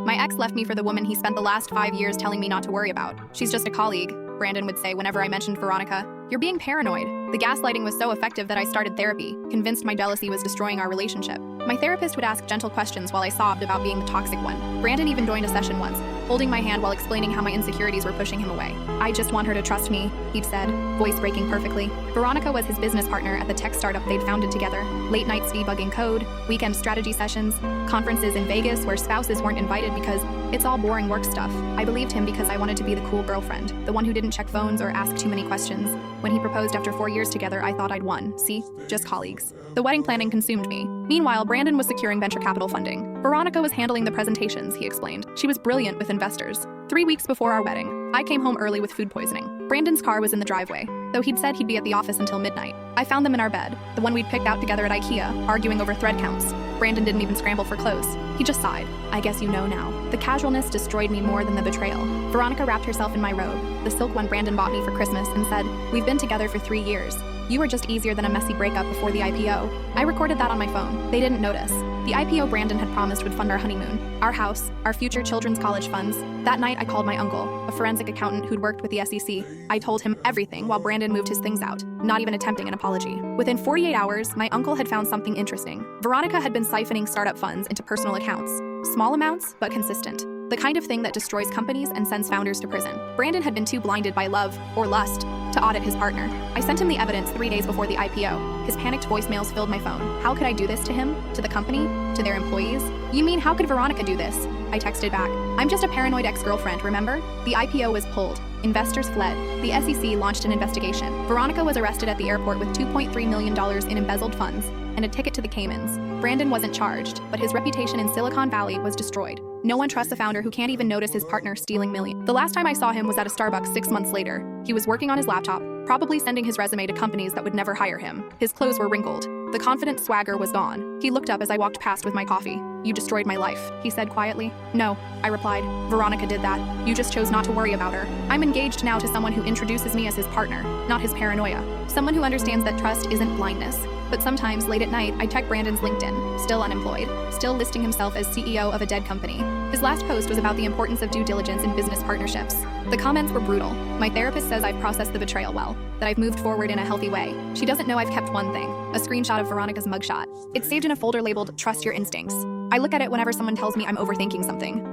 My ex left me for the woman he spent the last 5 years telling me not to worry about. She's just a colleague, Brandon would say whenever I mentioned Veronica. You're being paranoid. The gaslighting was so effective that I started therapy, convinced my jealousy was destroying our relationship. My therapist would ask gentle questions while I sobbed about being the toxic one. Brandon even joined a session once, holding my hand while explaining how my insecurities were pushing him away. I just want her to trust me, he'd said, voice breaking perfectly. Veronica was his business partner at the tech startup they'd founded together. Late nights debugging code, weekend strategy sessions, conferences in Vegas where spouses weren't invited because it's all boring work stuff. I believed him because I wanted to be the cool girlfriend, the one who didn't check phones or ask too many questions. When he proposed after 4 years together, I thought I'd won. See? Just colleagues. The wedding planning consumed me. Meanwhile, Brandon was securing venture capital funding. Veronica was handling the presentations, he explained. She was brilliant with investors. 3 weeks before our wedding, I came home early with food poisoning. Brandon's car was in the driveway, though he'd said he'd be at the office until midnight. I found them in our bed, the one we'd picked out together at IKEA, arguing over thread counts. Brandon didn't even scramble for clothes. He just sighed. I guess you know now. The casualness destroyed me more than the betrayal. Veronica wrapped herself in my robe, the silk one Brandon bought me for Christmas, and said, "We've been together for 3 years. You were just easier than a messy breakup before the IPO." I recorded that on my phone. They didn't notice. The IPO Brandon had promised would fund our honeymoon, our house, our future children's college funds. That night, I called my uncle, a forensic accountant who'd worked with the SEC. I told him everything while Brandon moved his things out, not even attempting an apology. Within 48 hours, my uncle had found something interesting. Veronica had been siphoning startup funds into personal accounts. Small amounts, but consistent. The kind of thing that destroys companies and sends founders to prison. Brandon had been too blinded by love, or lust, to audit his partner. I sent him the evidence 3 days before the IPO. His panicked voicemails filled my phone. How could I do this to him? To the company? To their employees? You mean how could Veronica do this? I texted back. I'm just a paranoid ex-girlfriend, remember? The IPO was pulled. Investors fled. The SEC launched an investigation. Veronica was arrested at the airport with $2.3 million in embezzled funds and a ticket to the Caymans. Brandon wasn't charged, but his reputation in Silicon Valley was destroyed. No one trusts a founder who can't even notice his partner stealing millions. The last time I saw him was at a Starbucks 6 months later. He was working on his laptop, probably sending his resume to companies that would never hire him. His clothes were wrinkled. The confident swagger was gone. He looked up as I walked past with my coffee. "You destroyed my life," he said quietly. "No," I replied. "Veronica did that. You just chose not to worry about her." I'm engaged now to someone who introduces me as his partner, not his paranoia. Someone who understands that trust isn't blindness. But sometimes, late at night, I check Brandon's LinkedIn, still unemployed, still listing himself as CEO of a dead company. His last post was about the importance of due diligence in business partnerships. The comments were brutal. My therapist says I've processed the betrayal well, that I've moved forward in a healthy way. She doesn't know I've kept one thing, a screenshot of Veronica's mugshot. It's saved in a folder labeled "Trust Your Instincts." I look at it whenever someone tells me I'm overthinking something.